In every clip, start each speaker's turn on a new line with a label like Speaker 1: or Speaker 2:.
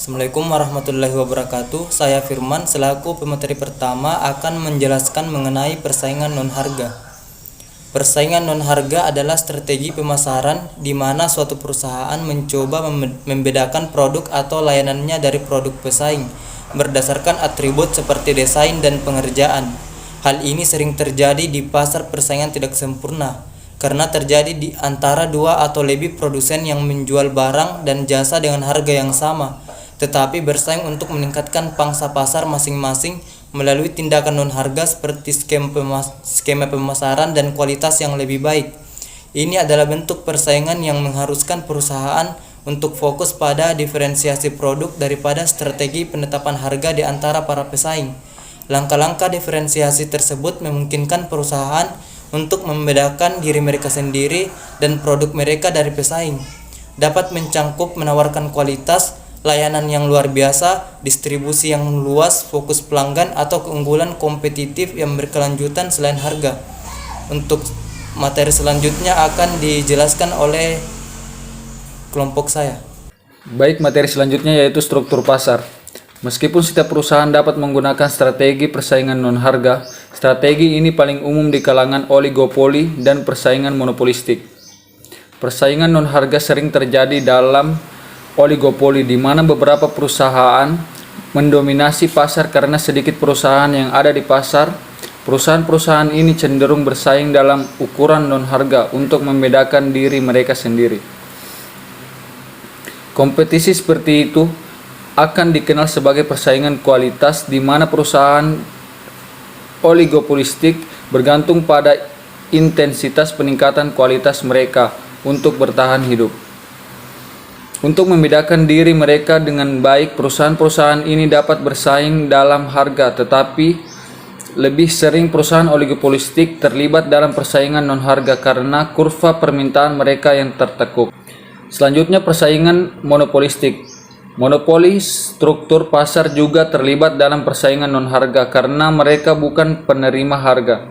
Speaker 1: Assalamualaikum warahmatullahi wabarakatuh. Saya Firman selaku pemateri pertama akan menjelaskan mengenai persaingan non-harga. Persaingan non-harga adalah strategi pemasaran di mana suatu perusahaan mencoba membedakan produk atau layanannya dari produk pesaing berdasarkan atribut seperti desain dan pengerjaan. Hal ini sering terjadi di pasar persaingan tidak sempurna karena terjadi di antara dua atau lebih produsen yang menjual barang dan jasa dengan harga yang sama, tetapi bersaing untuk meningkatkan pangsa pasar masing-masing melalui tindakan non-harga seperti skema pemasaran dan kualitas yang lebih baik. Ini adalah bentuk persaingan yang mengharuskan perusahaan untuk fokus pada diferensiasi produk daripada strategi penetapan harga di antara para pesaing. Langkah-langkah diferensiasi tersebut memungkinkan perusahaan untuk membedakan diri mereka sendiri dan produk mereka dari pesaing. Dapat mencangkup menawarkan kualitas, layanan yang luar biasa, distribusi yang luas, fokus pelanggan, atau keunggulan kompetitif yang berkelanjutan selain harga. Untuk materi selanjutnya akan dijelaskan oleh kelompok saya.
Speaker 2: Baik, materi selanjutnya yaitu struktur pasar. Meskipun setiap perusahaan dapat menggunakan strategi persaingan non-harga, strategi ini paling umum di kalangan oligopoli dan persaingan monopolistik. Persaingan non-harga sering terjadi dalam oligopoli di mana beberapa perusahaan mendominasi pasar karena sedikit perusahaan yang ada di pasar. Perusahaan-perusahaan ini cenderung bersaing dalam ukuran non-harga untuk membedakan diri mereka sendiri. Kompetisi seperti itu akan dikenal sebagai persaingan kualitas di mana perusahaan oligopolistik bergantung pada intensitas peningkatan kualitas mereka untuk bertahan hidup. Untuk membedakan diri mereka dengan baik, perusahaan-perusahaan ini dapat bersaing dalam harga, tetapi lebih sering perusahaan oligopolistik terlibat dalam persaingan non-harga karena kurva permintaan mereka yang tertekuk. Selanjutnya, persaingan monopolistik. Monopoli struktur pasar juga terlibat dalam persaingan non-harga karena mereka bukan penerima harga.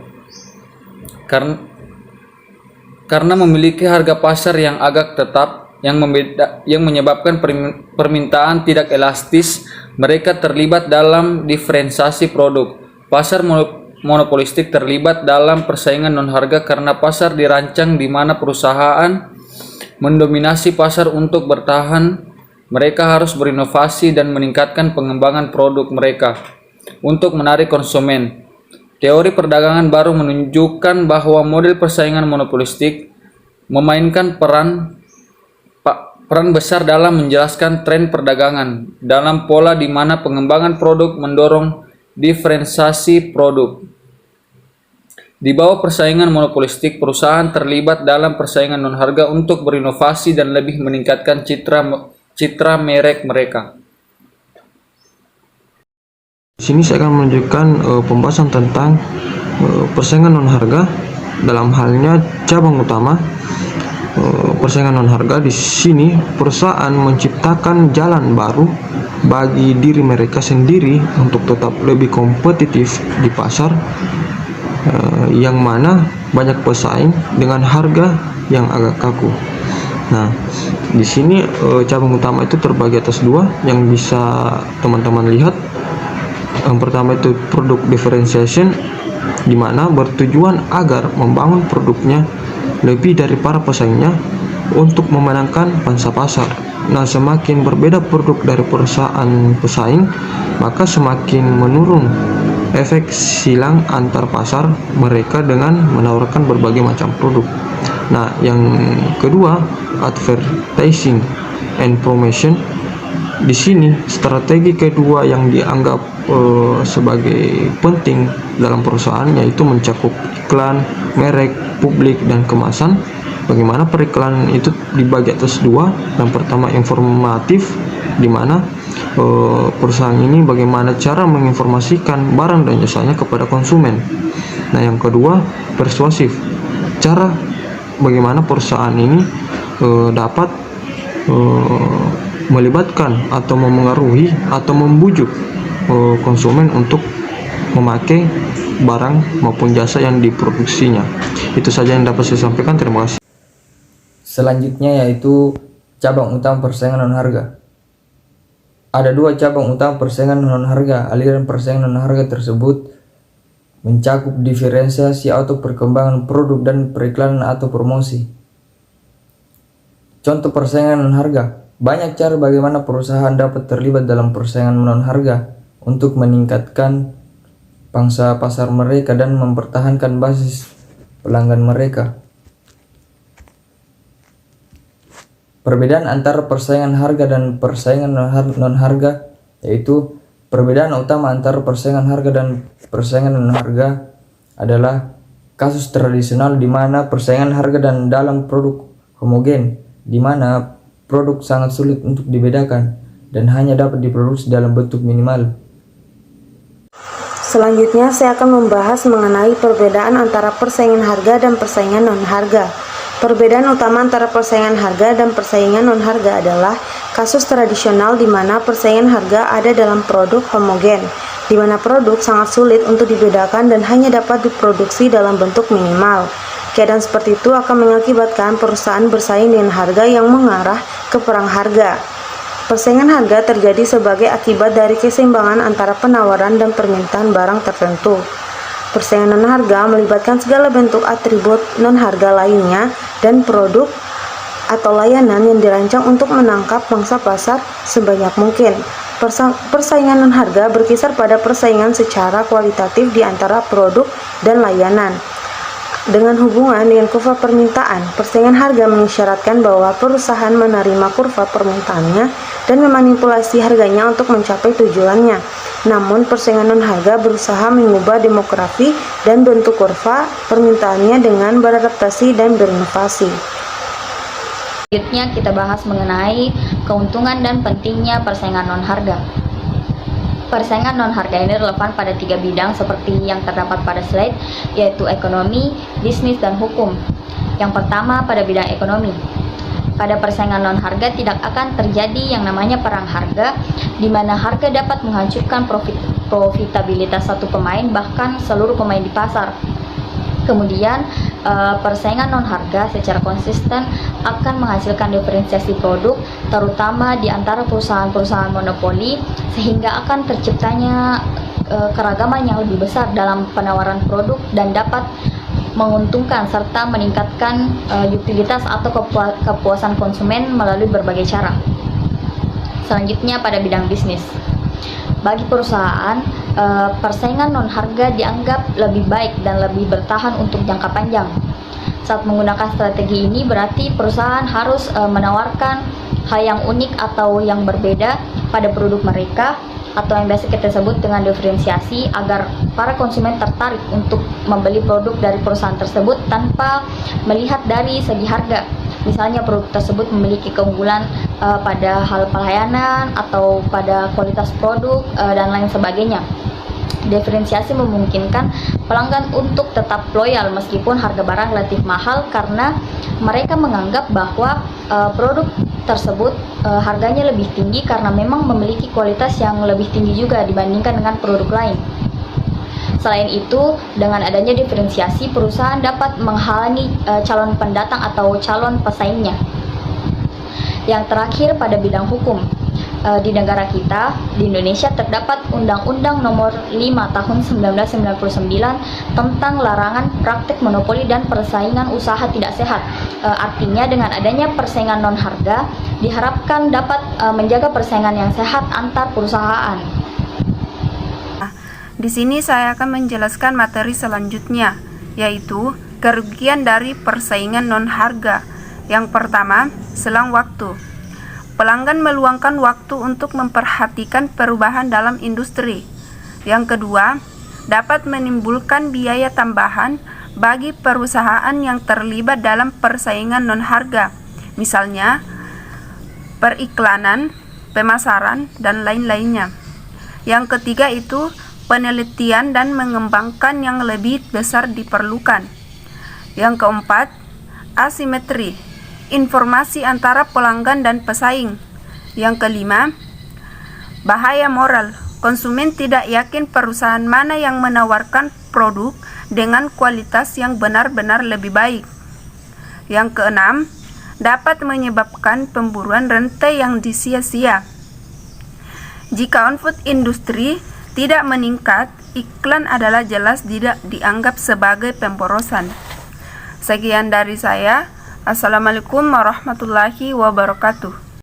Speaker 2: Karena memiliki harga pasar yang agak tetap, yang menyebabkan permintaan tidak elastis, mereka terlibat dalam diferensiasi produk. Pasar monopolistik terlibat dalam persaingan non-harga karena pasar dirancang di mana perusahaan mendominasi pasar. Untuk bertahan, mereka harus berinovasi dan meningkatkan pengembangan produk mereka untuk menarik konsumen. Teori perdagangan baru menunjukkan bahwa model persaingan monopolistik memainkan peran besar dalam menjelaskan tren perdagangan dalam pola di mana pengembangan produk mendorong diferensiasi produk. Di bawah persaingan monopolistik, perusahaan terlibat dalam persaingan non-harga untuk berinovasi dan lebih meningkatkan citra merek mereka.
Speaker 3: Di sini saya akan menunjukkan pembahasan tentang persaingan non-harga dalam halnya cabang utama. Persaingan non-harga di sini perusahaan menciptakan jalan baru bagi diri mereka sendiri untuk tetap lebih kompetitif di pasar yang mana banyak pesaing dengan harga yang agak kaku. Nah, di sini cabang utama itu terbagi atas dua yang bisa teman-teman lihat. Yang pertama itu produk differentiation, di mana bertujuan agar membangun produknya lebih dari para pesaingnya untuk memenangkan pangsa pasar. Nah, semakin berbeda produk dari perusahaan pesaing, maka semakin menurun efek silang antar pasar mereka dengan menawarkan berbagai macam produk. Nah, yang kedua, advertising and promotion. Di sini strategi kedua yang dianggap sebagai penting dalam perusahaan yaitu mencakup iklan, merek, publik, dan kemasan. Bagaimana periklanan itu dibagi atas dua. Yang pertama informatif, di mana perusahaan ini bagaimana cara menginformasikan barang dan jasanya kepada konsumen. Nah, yang kedua persuasif, cara bagaimana perusahaan ini dapat melibatkan atau memengaruhi atau membujuk konsumen untuk memakai barang maupun jasa yang diproduksinya. Itu saja yang dapat saya sampaikan. Terima kasih.
Speaker 1: Selanjutnya yaitu cabang utama persaingan non-harga.
Speaker 4: Ada dua cabang utama persaingan non-harga. Aliran persaingan non-harga tersebut mencakup diferensiasi atau perkembangan produk dan periklanan atau promosi. Contoh persaingan non-harga. Banyak cara bagaimana perusahaan dapat terlibat dalam persaingan non-harga untuk meningkatkan pangsa pasar mereka dan mempertahankan basis pelanggan mereka. Perbedaan antara persaingan harga dan persaingan non-harga yaitu perbedaan utama antara persaingan harga dan persaingan non-harga adalah kasus tradisional di mana persaingan harga dan dalam produk homogen, di mana produk sangat sulit untuk dibedakan dan hanya dapat diproduksi dalam bentuk minimal.
Speaker 5: Selanjutnya saya akan membahas mengenai perbedaan antara persaingan harga dan persaingan non-harga. Perbedaan utama antara persaingan harga dan persaingan non-harga adalah kasus tradisional di mana persaingan harga ada dalam produk homogen, di mana produk sangat sulit untuk dibedakan dan hanya dapat diproduksi dalam bentuk minimal. Keadaan seperti itu akan mengakibatkan perusahaan bersaing dengan harga yang mengarah ke perang harga. Persaingan harga terjadi sebagai akibat dari keseimbangan antara penawaran dan permintaan barang tertentu. Persaingan non-harga melibatkan segala bentuk atribut non-harga lainnya dan produk atau layanan yang dirancang untuk menangkap pangsa pasar sebanyak mungkin. Persaingan non-harga berkisar pada persaingan secara kualitatif di antara produk dan layanan. Dengan hubungan dengan kurva permintaan, persaingan harga mengisyaratkan bahwa perusahaan menerima kurva permintaannya dan memanipulasi harganya untuk mencapai tujuannya. Namun, persaingan non-harga berusaha mengubah demografi dan bentuk kurva permintaannya dengan beradaptasi dan berinovasi.
Speaker 6: Selanjutnya kita bahas mengenai keuntungan dan pentingnya persaingan non-harga. Persaingan non-harga ini relevan pada 3 bidang seperti yang terdapat pada slide, yaitu ekonomi, bisnis, dan hukum. Yang pertama pada bidang ekonomi. Pada persaingan non-harga tidak akan terjadi yang namanya perang harga, di mana harga dapat menghancurkan profitabilitas satu pemain, bahkan seluruh pemain di pasar. Kemudian persaingan non-harga secara konsisten akan menghasilkan diferensiasi produk, terutama di antara perusahaan-perusahaan monopoli, sehingga akan terciptanya keragaman yang lebih besar dalam penawaran produk dan dapat menguntungkan serta meningkatkan utilitas atau kepuasan konsumen melalui berbagai cara. Selanjutnya pada bidang bisnis. Bagi perusahaan, persaingan non-harga dianggap lebih baik dan lebih bertahan untuk jangka panjang. Saat menggunakan strategi ini berarti perusahaan harus menawarkan hal yang unik atau yang berbeda pada produk mereka, atau yang biasa kita sebut dengan diferensiasi, agar para konsumen tertarik untuk membeli produk dari perusahaan tersebut tanpa melihat dari segi harga. Misalnya produk tersebut memiliki keunggulan pada hal pelayanan atau pada kualitas produk dan lain sebagainya. Diferensiasi memungkinkan pelanggan untuk tetap loyal meskipun harga barang relatif mahal, karena mereka menganggap bahwa produk tersebut harganya lebih tinggi karena memang memiliki kualitas yang lebih tinggi juga dibandingkan dengan produk lain. Selain itu, dengan adanya diferensiasi, perusahaan dapat menghalangi calon pendatang atau calon pesaingnya. Yang terakhir pada bidang hukum. Di negara kita, di Indonesia, terdapat Undang-Undang Nomor 5 Tahun 1999 tentang larangan praktik monopoli dan persaingan usaha tidak sehat. Artinya dengan adanya persaingan non-harga diharapkan dapat menjaga persaingan yang sehat antar perusahaan.
Speaker 5: Di sini saya akan menjelaskan materi selanjutnya, yaitu kerugian dari persaingan non-harga. Yang pertama, selang waktu. Pelanggan meluangkan waktu untuk memperhatikan perubahan dalam industri. Yang kedua, dapat menimbulkan biaya tambahan bagi perusahaan yang terlibat dalam persaingan non-harga, misalnya periklanan, pemasaran, dan lain-lainnya. Yang ketiga itu penelitian dan mengembangkan yang lebih besar diperlukan. Yang keempat, asimetri, informasi antara pelanggan dan pesaing. Yang kelima, bahaya moral, konsumen tidak yakin perusahaan mana yang menawarkan produk dengan kualitas yang benar-benar lebih baik. Yang keenam, dapat menyebabkan pemburuan rantai yang disia-sia.
Speaker 7: Jika on-food industri tidak meningkat, iklan adalah jelas tidak dianggap sebagai pemborosan. Sekian dari saya. Assalamualaikum warahmatullahi wabarakatuh.